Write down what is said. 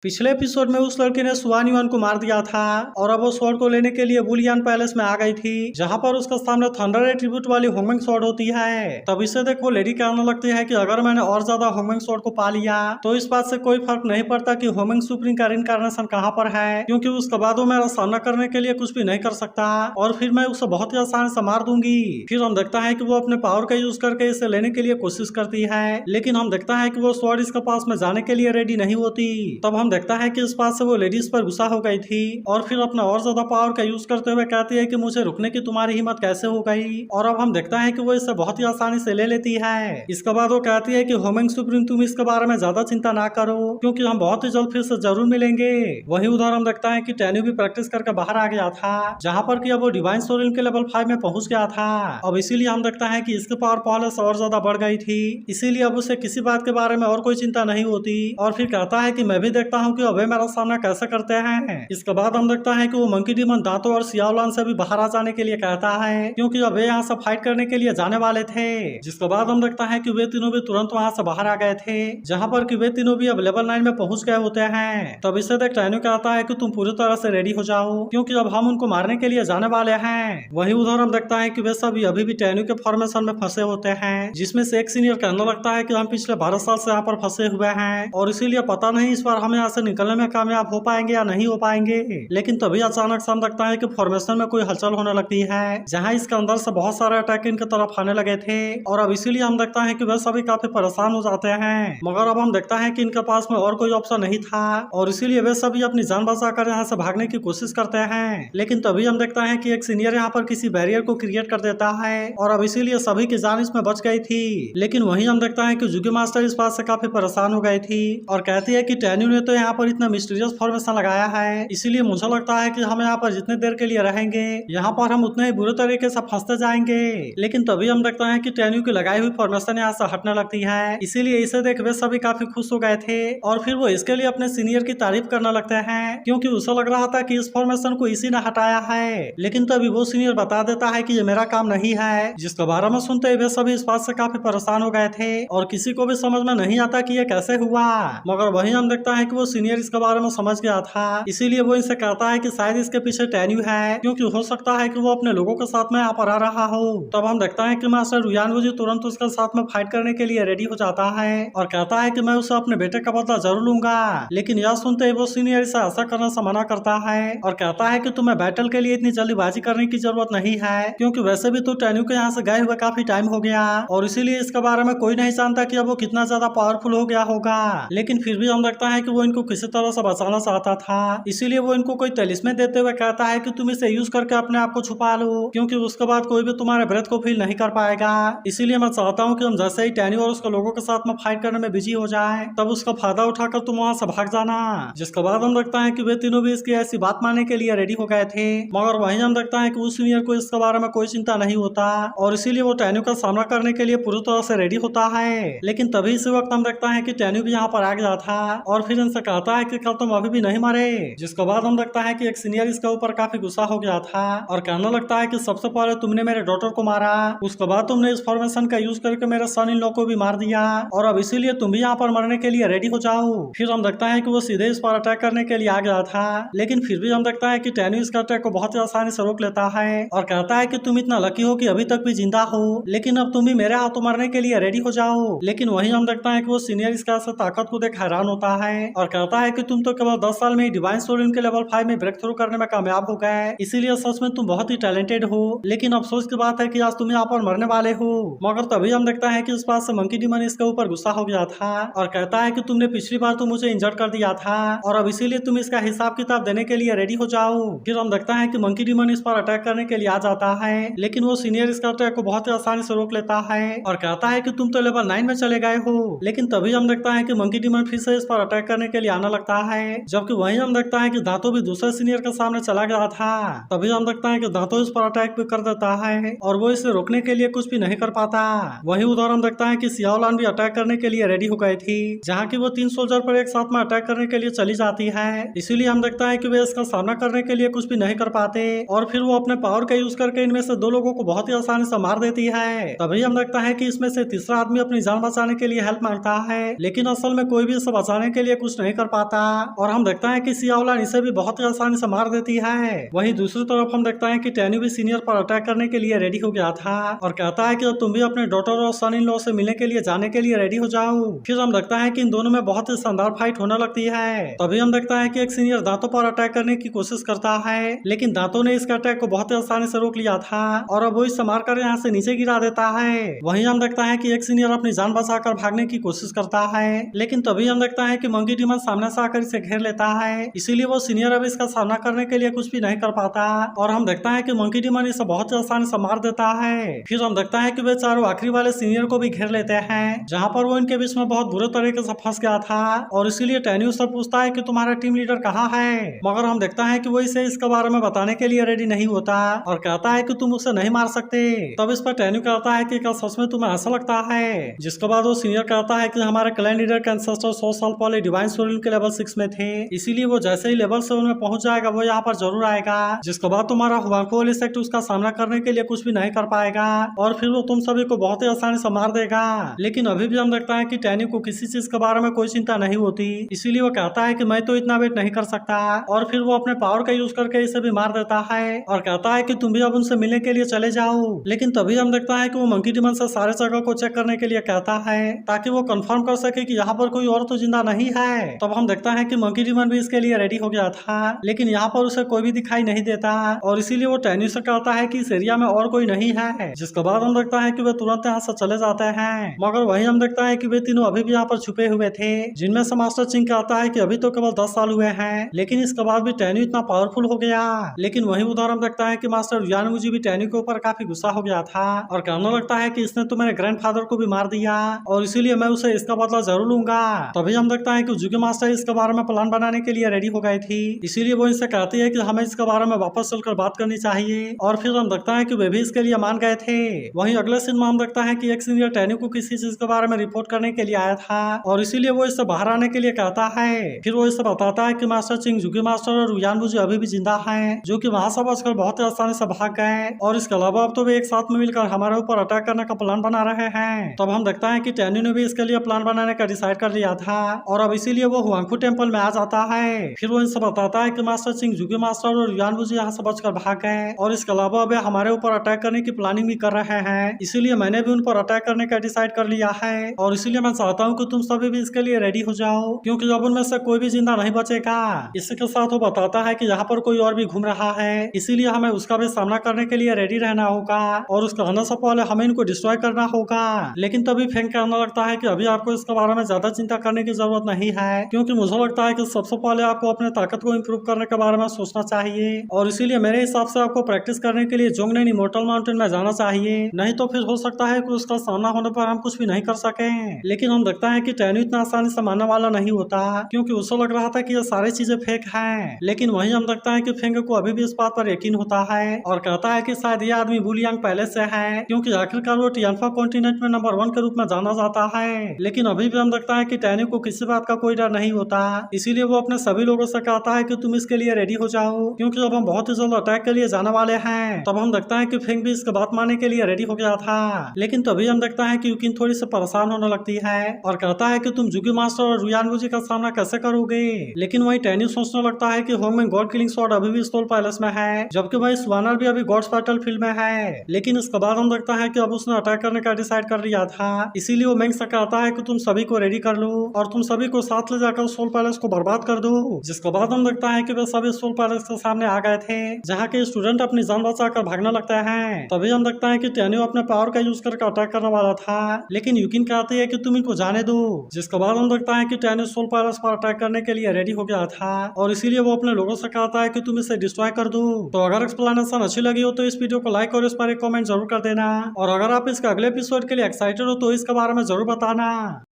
पिछले एपिसोड में उस लड़की ने सुआन युआन को मार दिया था और अब वो स्वॉर्ड को लेने के लिए बुलियन पैलेस में आ गई थी, जहां पर उसका सामने थंडर एट्रीब्यूट वाली होमंग स्वॉर्ड होती है। तब इसे देख वो लेडी कहने लगती है कि अगर मैंने और ज्यादा होमंग स्वॉर्ड को पा लिया तो इस बात से कोई फर्क नहीं पड़ता कि होमंग सुप्रीम का रिनकार्नेशन कहाँ पर है, क्योंकि उसके बाद वो मेरा सामना करने के लिए कुछ भी नहीं कर सकता और फिर मैं उसे बहुत ही आसानी से मार दूंगी। फिर हम देखता है कि वो अपने पावर का यूज करके इसे लेने के लिए कोशिश करती है, लेकिन हम देखता है कि वो स्वॉर्ड इसके पास में जाने के लिए रेडी नहीं होती। तब हम देखता है कि इस बात से वो लेडीज पर गुस्सा हो गई थी और फिर अपना और ज्यादा पावर का यूज करते हुए कहती है कि मुझे रुकने की तुम्हारी हिम्मत कैसे हो गई, और अब हम देखता है कि वो इसे बहुत ही आसानी से ले लेती है। इसके बाद वो कहती है कि होमंग सुप्रीम तुम इसके बारे में ज्यादा चिंता ना करो, क्योंकि हम बहुत ही जल्द फिर से जरूर मिलेंगे। वही उधर हम देखता है कि टैन्यू भी प्रैक्टिस करके बाहर आ गया था, जहाँ पर कि अब वो डिवाइन सोरिल के लेवल 5 में पहुंच गया था। अब इसीलिए हम देखता है कि इसकी पावर पहले से और ज्यादा बढ़ गई थी, इसीलिए अब उसे किसी बात के बारे में और कोई चिंता नहीं होती। और फिर कहता है कि मैं भी देखता हूँ कि अबे मेरा सामना कैसे करते हैं। इसके बाद हम देखता है कि वो मंकी डीमन दांतों और सियाओलान से भी बाहर आ जाने के लिए कहता है, क्योंकि अब वे यहाँ से फाइट करने के लिए जाने वाले थे। जिसके बाद हम देखता है कि वे तीनों भी तुरंत वहाँ से बाहर आ गए थे, जहाँ पर कि वे तीनों भी अब लेवल 9 में पहुंच गए होते हैं। तब इसे देख टैन्यू कहता है कि तुम पूरी तरह से रेडी हो जाओ, क्योंकि अब हम उनको मारने के लिए जाने वाले हैं। वही उधर हम देखता है कि वे सभी अभी भी टैन्यू के फॉर्मेशन में फंसे होते हैं, जिसमें से एक सीनियर कहने लगता है कि हम पिछले 12 साल से यहाँ पर फंसे हुए हैं और इसीलिए पता नहीं इस बार हमें यहाँ से निकलने में कामयाब हो पाएंगे या नहीं हो पाएंगे। लेकिन तभी अचानक से हम देखता है कि फॉर्मेशन में कोई हलचल होने लगती है, जहाँ इसके अंदर से बहुत सारे अटैक इनके तरफ आने लगे थे और अब इसीलिए हम देखता है कि वे सभी काफी परेशान हो जाते हैं। मगर अब हम देखता है कि इनके पास में और कोई ऑप्शन नहीं था और इसीलिए वे सभी अपनी जान बचाकर यहाँ से भागने की कोशिश करते हैं। लेकिन तभी हम देखता है कि एक सीनियर यहाँ पर किसी बैरियर को क्रिएट कर देता है और अब इसीलिए सभी की जान इसमें बच गई थी। लेकिन वहीं हम देखता है कि जुगी मास्टर इस बात से काफी परेशान हो गई थी और कहती है कि टैन्यू ने तो यहाँ पर इतना मिस्टीरियस फॉर्मेशन लगाया है, इसीलिए मुझे लगता है कि हम यहाँ पर जितने देर के लिए रहेंगे यहाँ पर हम उतने ही बुरे तरीके से फंसते जाएंगे। लेकिन तभी हम देखते हैं कि टैन्यू की लगाई हुई फॉर्मेशन यहाँ से हटने लगती है, इसीलिए इसे देख वे सभी काफी खुश हो गए थे और फिर वो इसके लिए अपने सीनियर की तारीफ करने लगते हैं, क्योंकि उसे लग रहा था कि इस फॉर्मेशन को इसी ने हटाया है। लेकिन तभी वो सीनियर बता देता है कि ये मेरा काम नहीं है, जिसके बारे में सुनते ही वे सभी इस बात से काफी परेशान हो गए थे और किसी को भी समझ में नहीं आता कि ये कैसे हुआ। मगर वही हम देखता है कि वो सीनियर इसके बारे में समझ गया था, इसीलिए वो इनसे कहता है कि शायद इसके पीछे टैन्यू है, क्योंकि हो सकता है कि वो अपने लोगों के साथ में यहाँ पर आ रहा हो। तब हम देखता है कि मास्टर रुयानवू जी तुरंत उसके साथ में फाइट करने के लिए रेडी हो जाता है और कहता है कि मैं उसे अपने बेटे का बदला जरूर लूंगा। लेकिन यह सुनते ही वो सीनियर इसे ऐसा करने से मना करता है और कहता है कि तुम्हें बैटल के लिए इतनी जल्दीबाजी करने की जरूरत नहीं है, क्योंकि वैसे भी तो टैन्यू के यहाँ से गए हुए काफी टाइम हो गया और इसीलिए इसके बारे में कोई नहीं जानता कि अब वो कितना ज्यादा पावरफुल हो गया होगा। लेकिन फिर भी हम देखता है कि वो इनको किसी तरह से बचाना चाहता था, इसीलिए वो इनको कोई तलिस्मे देते हुए कहता है कि तुम इसे यूज करके अपने आप को छुपा लो, क्योंकि उसके बाद कोई भी तुम्हारे ब्रेथ को फील नहीं कर पाएगा। इसीलिए मैं चाहता हूँ कि हम जैसे ही टैन्यू और उसके लोगों के साथ में फाइट करने में बिजी हो जाए तब उसका फायदा उठाकर तुम वहाँ से भाग जाना। जिसके बाद हम देखता है कि वे तीनों भी इसकी ऐसी बात मानने के लिए रेडी हो गए थे, मगर वहीं हम देखता है कि उस सीनियर को इसके बारे में कोई चिंता नहीं होता और इसीलिए वो टैन्यू का सामना करने के लिए पूरी तरह से रेडी होता है। लेकिन तभी इसी वक्त हम देखता है कि टैन्यू भी यहाँ पर आ गया था और फिर इनसे कहता है कि कल तुम अभी भी नहीं मरे। जिसके बाद हम देखता है कि एक सीनियर इसके ऊपर काफी गुस्सा हो गया था और कहने लगता है कि सबसे पहले तुमने मेरे डॉटर को मारा, उसके बाद तुमने इस फॉर्मेशन का यूज करके मेरे सन इन लोग को भी मार दिया और अब इसीलिए तुम भी यहाँ पर मरने के लिए रेडी हो जाओ। फिर हम देखता है कि वो सीधे इस पर अटैक करने के लिए आ गया था, लेकिन फिर भी हम देखता है कि टैन्यू इसका अटैक को बहुत ही आसानी से रोक लेता है और कहता है कि तुम इतना लकी हो कि अभी तक भी जिंदा हो, लेकिन अब तुम भी मेरे हाथों मरने के लिए रेडी हो जाओ। लेकिन वहीं हम देखता है कि वो सीनियर इसका ताकत को देख हैरान होता है और कहता है कि तुम तो केवल 10 साल में ही डिवाइन सोलिन के लेवल 5 में ब्रेक थ्रू करने में कामयाब हो गए, इसीलिए सच में तुम बहुत ही टैलेंटेड हो। लेकिन अफसोस की बात है कि आज तुम यहाँ पर मरने वाले हो। मगर तभी हम देखता है कि इस बात से मंकी डीमन इसके ऊपर गुस्सा हो गया था और कहता है कि तुमने पिछली बार तो मुझे इंजर्ड कर दिया था और अब इसीलिए तुम इसका हिसाब किताब देने के लिए रेडी हो जाओ। फिर हम देखता है कि मंकी डीमन इस पर अटैक करने के लिए आ जाता है, लेकिन वो सीनियर इसका अटैक को बहुत ही आसानी से रोक लेता है और कहता है कि तुम तो लेवल 9 में चले गए हो। लेकिन तभी हम देखता है कि मंकी डीमन फिर से इस पर अटैक करने के लिए आने लगता है, जबकि वहीं हम देखता है कि दांतो भी दूसरे सीनियर के सामने चला गया था। तभी हम देखता है कि दांतो इस पर अटैक भी कर देता है और वो इसे रोकने के लिए कुछ भी नहीं कर पाता। वहीं उधर हम देखता है कि सियाओलान भी अटैक करने के लिए रेडी हो गई थी, जहाँ की वो 3 सोल्जर पर एक साथ में अटैक करने के लिए चली जाती है। इसीलिए हम देखता है कि वे इसका सामना करने के लिए कुछ भी नहीं कर पाते और फिर वो अपने पावर का यूज करके इनमें से 2 लोगों को बहुत ही आसानी से मार देती है। तभी हम देखता है कि इसमें से तीसरा आदमी अपनी जान बचाने के लिए हेल्प मांगता है, लेकिन असल में कोई भी इसे बचाने के लिए कुछ नहीं नहीं कर पाता और हम देखते हैं कि सियाओलिन इसे भी बहुत ही आसानी से मार देती है। वहीं दूसरी तरफ हम देखते हैं कि टैन्यू भी सीनियर पर अटैक करने के लिए रेडी हो गया था और कहता है कि अब तुम भी अपने डॉटर और सन इन लॉ से मिलने के लिए जाने के लिए रेडी हो जाओ। फिर हम देखते हैं कि इन दोनों में बहुत ही शानदार फाइट होने लगती है। तभी हम देखते हैं कि एक सीनियर दांतों पर अटैक करने की कोशिश करता है, लेकिन दांतों ने इसके अटैक को बहुत ही आसानी से रोक लिया था और अब वो इसे मारकर यहाँ से नीचे गिरा देता है। वहीं हम देखते हैं कि एक सीनियर अपनी जान बचाकर भागने की कोशिश करता है, लेकिन तभी हम देखते हैं कि मंकी डीमन सामने से आकर इसे घेर लेता है। इसीलिए वो सीनियर अब इसका सामना करने के लिए कुछ भी नहीं कर पाता और हम देखते हैं कि मंकी डीमन इसे बहुत ही आसानी से मार देता है। फिर हम देखते हैं कि वे चारों आखिरी वाले सीनियर को भी घेर लेते हैं, जहाँ पर वो इनके बीच में बहुत बुरे तरीके से फंस गया था और इसीलिए टैन्यू से पूछता है कि तुम्हारा टीम लीडर कहाँ है, मगर हम देखता है कि वो इसे इसके बारे में बताने के लिए रेडी नहीं होता और कहता है कि तुम उसे नहीं मार सकते। तब इस पर टैन्यू कहता है कि क्या सच में तुम्हें ऐसा लगता है, जिसके बाद वो सीनियर कहता है कि हमारे क्लैन लीडर के एंसेस्टर 100 साल पहले डिवाइन सोलिन के लेवल 6 में थे, इसीलिए वो जैसे ही लेवल 7 में पहुंच जाएगा वो यहाँ पर जरूर आएगा, जिसके बाद तुम्हारा हुआंको सेक्ट उसका सामना करने के लिए कुछ भी नहीं कर पाएगा और फिर वो तुम सभी को बहुत ही आसानी से मार देगा। लेकिन अभी भी हम देखता है कि टैन्यू को किसी चीज के बारे में कोई चिंता नहीं होती, इसीलिए वो कहता है कि मैं तो इतना वेट नहीं कर सकता और फिर वो अपने पावर का यूज करके इसे भी मार देता है और कहता है कि तुम भी अब उनसे मिलने के लिए चले जाओ। लेकिन तभी हम देखता है कि वो मंकी डीमन से सारे जगह को चेक करने के लिए कहता है ताकि वो कंफर्म कर सके कि यहाँ पर कोई और तो जिंदा नहीं है। तब हम देखता है कि मंकी डीमन भी इसके लिए रेडी हो गया था, लेकिन यहाँ पर उसे कोई भी दिखाई नहीं देता और इसीलिए वो टैन्यू से कहता है कि इस एरिया में और कोई नहीं है, जिसके बाद हम देखता है कि वे तुरंत यहाँ से चले जाते हैं। मगर वही हम देखता है कि वे तीनों अभी भी यहाँ पर छुपे हुए थे, जिनमें से मास्टर चिंग कहता है कि अभी तो केवल 10 साल हुए हैं, लेकिन इसके बाद भी टैन्यू इतना पावरफुल हो गया। लेकिन वही उधर हम देखता है कि मास्टर यानमुजी भी टैन्यू के ऊपर काफी गुस्सा हो गया था और कहने लगता है कि इसने तो मेरे ग्रैंडफादर को भी मार दिया और इसीलिए मैं उसे इसका बदला जरूर लूंगा। तभी हम देखता है कि जुगे मास्टर इसके बारे में प्लान बनाने के लिए रेडी हो गई थी, इसीलिए वो इनसे कहती है कि हमें इसके बारे में वापस चलकर बात करनी चाहिए और फिर हम देखता है कि वे भी इसके लिए मान गए थे। वहीं अगले सीन में हम देखता है कि एक सीनियर टैन्यू को किसी चीज के बारे में रिपोर्ट करने के लिए आया था और इसीलिए वो इससे बाहर आने के लिए कहता है। फिर वो इससे बताता है कि मास्टर चिंग, जुगे मास्टर और यानबुजी अभी भी जिंदा हैं, जो कि वहां से बचकर बहुत ही आसानी से भाग गए और इसके अलावा अब तो वे एक साथ में मिलकर हमारे ऊपर अटैक करने का प्लान बना रहे हैं। तब हम देखता है कि टैन्यू ने भी इसके लिए प्लान बनाने का डिसाइड कर लिया था और अब इसीलिए वो हुआंगफू टेम्पल में आ जाता है। फिर वो इनसे बताता है कि मास्टर चिंग, जुगे मास्टर और यानबुजी यहाँ से बचकर भाग गए और इसके अलावा वे हमारे ऊपर अटैक करने की प्लानिंग भी कर रहे हैं, इसीलिए मैंने भी उन पर अटैक करने का डिसाइड कर लिया है और इसीलिए मैं चाहता हूँ कि तुम सभी भी इसके लिए रेडी हो जाओ, क्योंकि अब उनमें से कोई भी जिंदा नहीं बचेगा। इसी के साथ वो बताता है कि यहाँ पर कोई और भी घूम रहा है, इसीलिए हमें उसका भी सामना करने के लिए रेडी रहना होगा और उसका आने से पहले हमें इनको डिस्ट्रॉय करना होगा। लेकिन तभी फेंग कहने लगता है कि अभी आपको इसके बारे में ज्यादा चिंता करने की जरूरत नहीं है, क्योंकि मुझे लगता है कि सबसे पहले आपको अपने ताकत को इम्प्रूव करने के बारे में सोचना चाहिए और इसीलिए मेरे हिसाब से आपको प्रैक्टिस करने के लिए जोंगनेन इमोर्टल माउंटेन में जाना चाहिए, नहीं तो फिर हो सकता है कि उसका सामना होने पर हम कुछ भी नहीं कर सके। लेकिन हम देखता है कि टैन्यू इतना आसानी से मानने वाला नहीं होता, क्योंकि उसे लग रहा था कि ये सारी चीजें फेक हैं। लेकिन वहीं हम देखता है कि फेंग को अभी भी इस बात पर यकीन होता है और कहता है कि शायद ये आदमी बुलियांग पहले से है, क्योंकि आखिरकार वो टियानफा कॉन्टिनेंट में नंबर 1 के रूप में जाना जाता है। लेकिन अभी भी हम देखता है कि टैन्यू को किसी बात का कोई डर नहीं होता, इसीलिए वो अपने सभी लोगों से कहता है कि तुम इसके लिए रेडी हो जाओ, क्योंकि अब हम बहुत ही जल्द अटैक के लिए जाने वाले हैं। तब हम देखता है कि फेंग भी इसके बात मानने के लिए रेडी हो गया था, लेकिन तभी हम देखता है कि यूकिन थोड़ी सी परेशान होने लगती है और कहता है कि तुम जुगी मास्टर और यानबुजी का सामना कैसे करोगे। लेकिन वही टैन्यू सोचने लगता है कि होंगमेंग गॉड किलिंग स्वॉर्ड अभी भी सोल पैलेस में है, जबकि वही स्वानर भी अभी गॉड्स बैटल फील्ड में है। लेकिन इसके बाद हम देखता है कि अब उसने अटैक करने का डिसाइड कर लिया था, इसीलिए वो मेंग से कहता है कि तुम सभी को रेडी कर लो और तुम सभी को साथ ले जाकर सोल पैलेस को बर्बाद कर दो। जिसके बाद हम देखता है कि वे सभी सोल पैलेस के सामने आ गए थे, जहाँ के स्टूडेंट अपनी जान बचाकर भागने लगते हैं। तभी हम देखता है कि टैन्यू अपने पावर का यूज करके अटैक करने वाला था, लेकिन यूकिन कहती है कि तुम इनको जाने दो। जिसके बाद हम देखता है कि टैन्यू सोल पैलेस पर अटैक करने के लिए रेडी हो गया था और इसीलिए वो अपने लोगों से कहता है कि तुम इसे डिस्ट्रॉय कर दो। तो अगर एक्सप्लेनेशन अच्छी लगी हो तो इस वीडियो को लाइक और इस पर एक कमेंट जरूर कर देना और अगर आप इसके अगले एपिसोड के लिए एक्साइटेड हो तो इसके बारे में जरूर बताना।